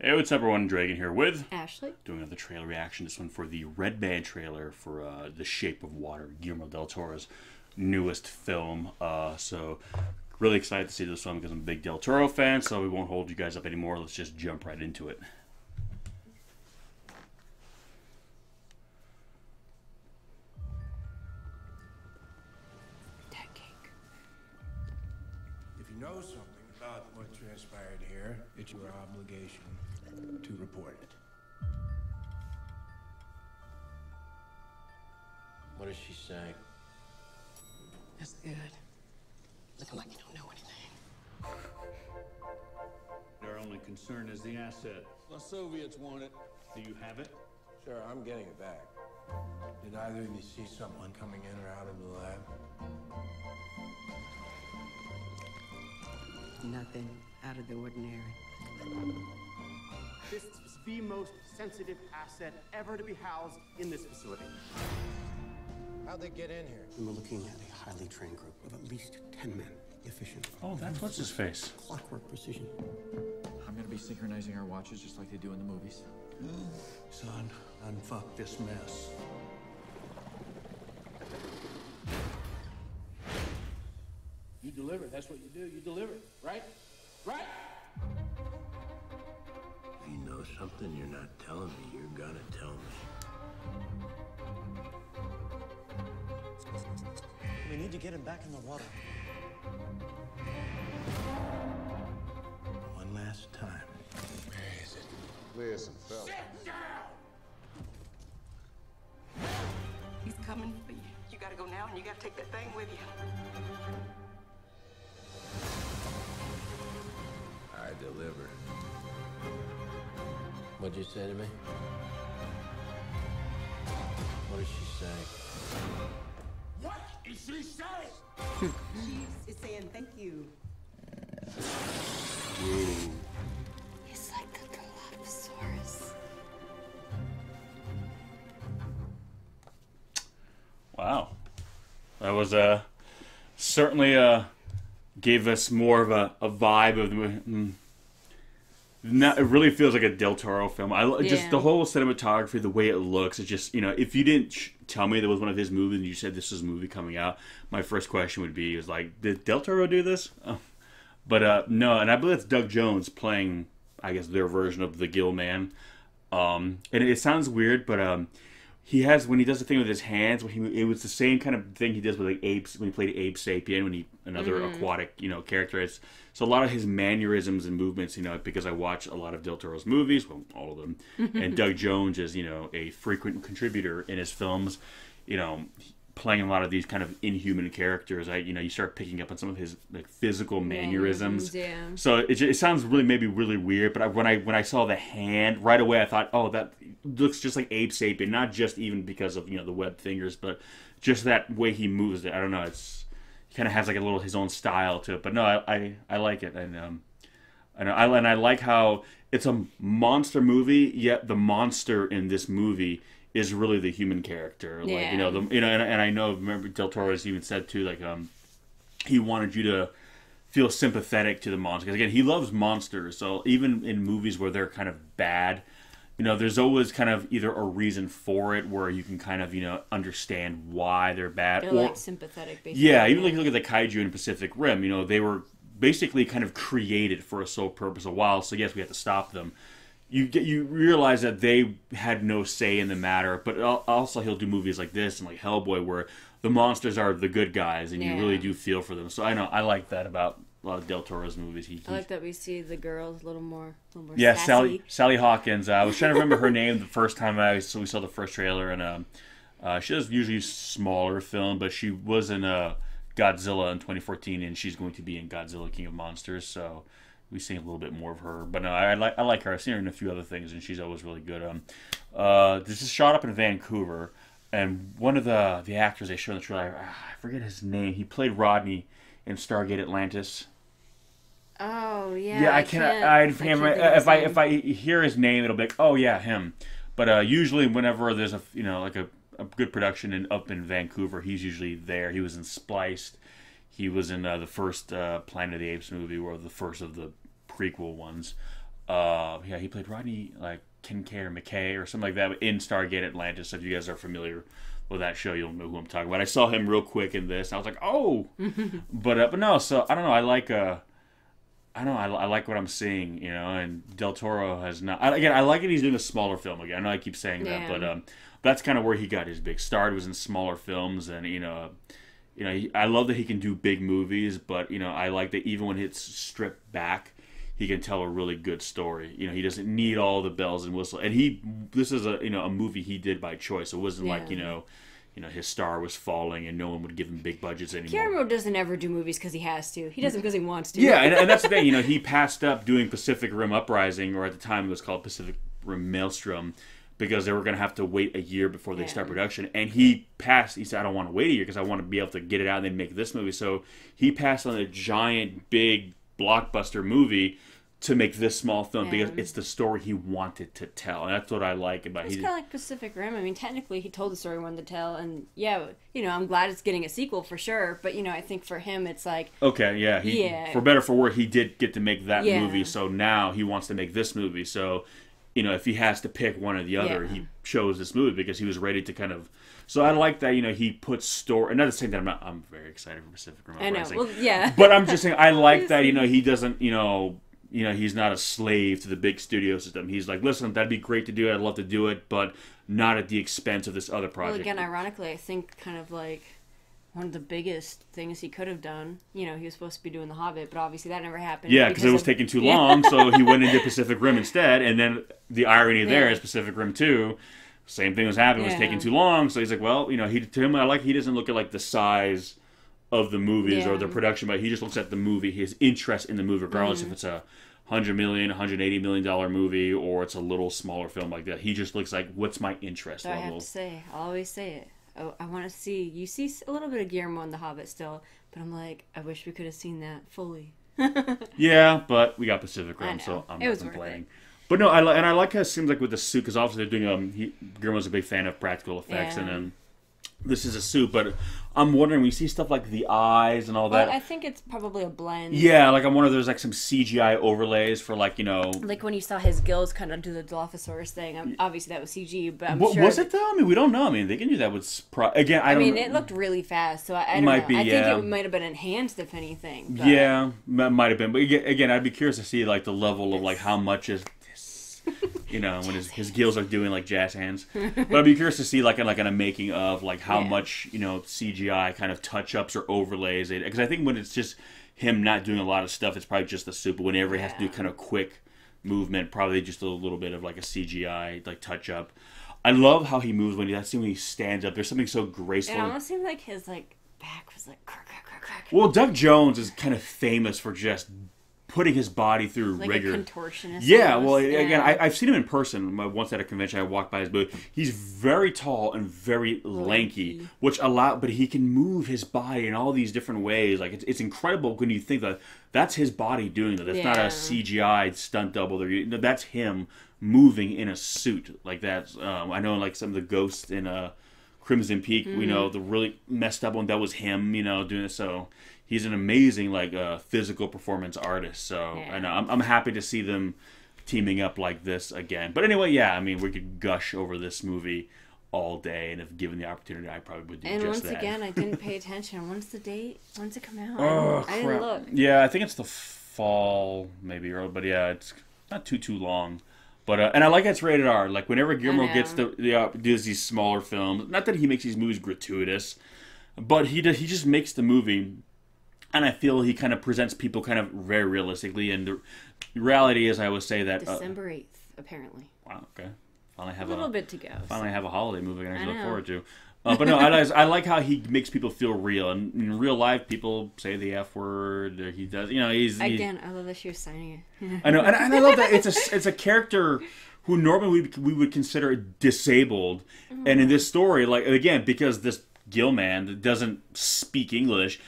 Hey, what's up, everyone? Dragon here with Ashley. doing another trailer reaction. This one for the Red Band trailer for The Shape of Water, Guillermo del Toro's newest film. So really excited to see this one because I'm a big Del Toro fan. So we won't hold you guys up anymore. Let's just jump right into it. That cake. If you know something about what transpired here, it's your obligation to report it. What does she say? That's good. Looking like you don't know anything. Our only concern is the asset. The Soviets want it. Do you have it? Sure, I'm getting it back. Did either of you see someone coming in or out of the lab? Nothing out of the ordinary. This is the most sensitive asset ever to be housed in this facility. How'd they get in here? We were looking at a highly trained group of at least 10 men. Efficient. Oh, that's what's his face. Clockwork precision. I'm gonna be synchronizing our watches just like they do in the movies. Son, unfuck this mess. You deliver. That's what you do. You deliver. Right? Right? If you know something you're not telling me, you're gonna tell me. We need to get him back in the water. One last time. Where is it? Listen, fella. He's coming for you. You gotta go now and you gotta take that thing with you. I deliver. What'd you say to me? What did she say? What is she saying? She's saying thank you. It's like a Dilophosaurus. Wow, that was certainly gave us more of a vibe of the movie. It really feels like a Del Toro film. Just the whole cinematography, the way it looks. It's just, you know, if you didn't tell me there was one of his movies and you said this was a movie coming out, my first question would be, did Del Toro do this? But no, and I believe it's Doug Jones playing, I guess, their version of the Gill Man. And it sounds weird, but he has, when he does the thing with his hands, it was the same kind of thing he does with like apes when he played Ape Sapien, when another aquatic, character. So a lot of his mannerisms and movements, because I watch a lot of Del Toro's movies, well, all of them, and Doug Jones is, a frequent contributor in his films, playing a lot of these kind of inhuman characters. You start picking up on some of his like physical mannerisms. Yeah. So it sounds maybe really weird, but when I saw the hand right away, I thought, oh, that looks just like Ape Sapien, not just even because of the webbed fingers, but just that way he moves it. I don't know. He kind of has like a little his own style to it. But no, I like it, and I like how it's a monster movie, yet the monster in this movie is really the human character. Like, and I know, remember Del Toro has even said too, like, he wanted you to feel sympathetic to the monster. Because again, he loves monsters. So even in movies where they're kind of bad, there's always kind of either a reason for it where you can kind of, understand why they're bad. They're like sympathetic, basically. Yeah, even like you look at the kaiju in Pacific Rim, they were basically kind of created for a sole purpose a while. So yes, we have to stop them. You realize that they had no say in the matter, but also he'll do movies like this and like Hellboy where the monsters are the good guys and you really do feel for them. So I like that about a lot of Del Toro's movies. I like that we see the girls a little more yeah, sassy. Sally Hawkins. I was trying to remember her name the first time we saw the first trailer, and she does usually smaller film, but she was in Godzilla in 2014, and she's going to be in Godzilla King of Monsters. So we've seen a little bit more of her, but no, I like her. I've seen her in a few other things, and she's always really good. This is shot up in Vancouver, and one of the actors they show in the trailer, I forget his name. He played Rodney in Stargate Atlantis. Oh yeah. Yeah, I can't. If I hear his name, it'll be like, oh yeah, him. But usually, whenever there's a good production up in Vancouver, he's usually there. He was in Spliced. He was in the first Planet of the Apes movie, or the first of the prequel ones. Yeah, he played Rodney like Kincaid or McKay or something like that in Stargate Atlantis. So if you guys are familiar with that show, you'll know who I'm talking about. I saw him real quick in this, and I was like, oh, but no. So I don't know. I like I don't know. I like what I'm seeing, And Del Toro has not. Again, I like it. He's doing a smaller film again. I know I keep saying that, but that's kind of where he got his big start. Was in smaller films, and I love that he can do big movies, but I like that even when it's stripped back, he can tell a really good story. He doesn't need all the bells and whistles. And this is a movie he did by choice. It wasn't like his star was falling and no one would give him big budgets anymore. Guillermo doesn't ever do movies because he has to. He does them because he wants to. Yeah, and that's the thing. He passed up doing Pacific Rim Uprising, or at the time it was called Pacific Rim Maelstrom, because they were going to have to wait a year before they start production. And he passed. He said, I don't want to wait a year because I want to be able to get it out and then make this movie. So he passed on a giant, big, blockbuster movie to make this small film because it's the story he wanted to tell. And that's what I like about it. It's kind of like Pacific Rim. I mean, technically he told the story he wanted to tell. And yeah, I'm glad it's getting a sequel for sure. But, I think for him it's like... Okay, yeah. For better or for worse, he did get to make that movie. So now he wants to make this movie. So... if he has to pick one or the other, he chose this movie because he was ready to kind of. So I like that. He puts story. Not to say that I'm very excited for Pacific Rim Uprising. I know. Well, yeah. But I'm just saying I like that. He doesn't. He's not a slave to the big studio system. He's like, listen, that'd be great to do. I'd love to do it, but not at the expense of this other project. Well, again, ironically, I think kind of like one of the biggest things he could have done. He was supposed to be doing The Hobbit, but obviously that never happened. Yeah, because it was taking too long, so he went into Pacific Rim instead. And then the irony there is Pacific Rim 2, same thing was happening. It was taking too long, so he's like, well, to him, he doesn't look at like the size of the movies or the production, but he just looks at the movie, his interest in the movie, regardless if it's a $100 million, $180 million movie, or it's a little smaller film like that. He just looks like, what's my interest level? I have to say, I'll always say it. Oh, I want to see... You see a little bit of Guillermo in The Hobbit still, but I'm like, I wish we could have seen that fully. Yeah, but we got Pacific Rim, so I'm not complaining. But no, I like how it seems like with the suit, because obviously they're doing... Guillermo's a big fan of practical effects, and this is a suit, but I'm wondering, we see stuff like the eyes and all that. Well, I think it's probably a blend. Yeah, like I'm wondering if there's like some CGI overlays for like, Like when you saw his gills kind of do the Dilophosaurus thing. Obviously that was CG, but I'm sure... Was it though? I mean, we don't know. I mean, they can do that with... Again, I don't know. It looked really fast, so I don't know. I think it might have been enhanced, if anything. But... Yeah, might have been. But again, I'd be curious to see like the level of like how much is... when his gills are doing like jazz hands. But I'd be curious to see like in a making of like how much CGI kind of touch ups or overlays, because I think when it's just him not doing a lot of stuff, it's probably just the suit. But whenever he has to do kind of quick movement, probably just a little bit of like a CGI like touch up. I love how he moves when he stands up. There's something so graceful. It almost seemed like his like back was like crack, crack, crack, crack. Well, Doug Jones is kind of famous for just putting his body through like rigor. A contortionist. Yeah, well, again, I've seen him in person. Once at a convention, I walked by his booth. He's very tall and very lanky, but he can move his body in all these different ways. Like it's incredible when you think that that's his body doing that. That's not a CGI stunt double. That's him moving in a suit like that. I know, like some of the ghosts in Crimson Peak, the really messed up one, that was him. Doing it. So he's an amazing physical performance artist. So and I'm happy to see them teaming up like this again. But anyway, I mean, we could gush over this movie all day, and if given the opportunity, I probably would do and just that. And once again, I didn't pay attention. When's the date? When's it come out? Oh, I didn't look. Yeah, I think it's the fall, maybe early, but it's not too long. But and I like it's rated R. Like whenever Guillermo gets does these smaller films, not that he makes these movies gratuitous, but he just makes the movie. And I feel he kind of presents people kind of very realistically. And the reality is, I would say that... December 8th, apparently. Wow, okay. Finally have a little bit to go. Finally have a holiday movie I can look forward to. But no, I like how he makes people feel real. And in real life, people say the F word. Or he does, Again, I love that she was signing it. I know, and I love that it's a character who normally we would consider disabled. Mm-hmm. And in this story, like, again, because this Gil man doesn't speak English...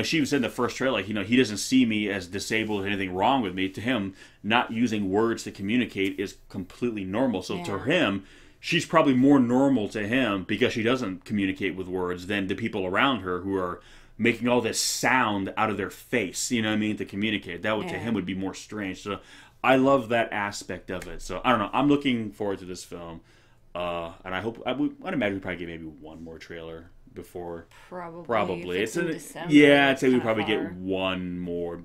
she said in the first trailer, he doesn't see me as disabled or anything wrong with me. To him, not using words to communicate is completely normal. So to him, she's probably more normal to him because she doesn't communicate with words than the people around her who are making all this sound out of their face, you know what I mean, to communicate. That would to him would be more strange. So I love that aspect of it. So I don't know. I'm looking forward to this film, and I'd imagine we probably get maybe one more trailer before. Probably. It's in December, yeah, I'd say we probably get one more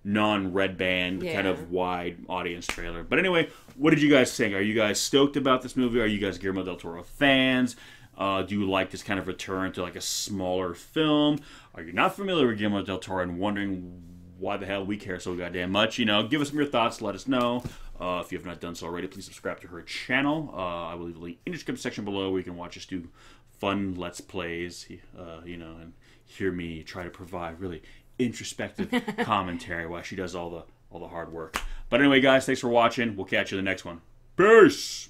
non-red band kind of wide audience trailer. But anyway, what did you guys think? Are you guys stoked about this movie? Are you guys Guillermo del Toro fans? Do you like this kind of return to like a smaller film? Are you not familiar with Guillermo del Toro and wondering why the hell we care so goddamn much? You know, give us some of your thoughts. Let us know. If you have not done so already, please subscribe to her channel. I will leave a link in the description section below where you can watch us do fun Let's Plays, you know, and hear me try to provide really introspective commentary while she does all the hard work. But anyway, guys, thanks for watching. We'll catch you in the next one. Peace!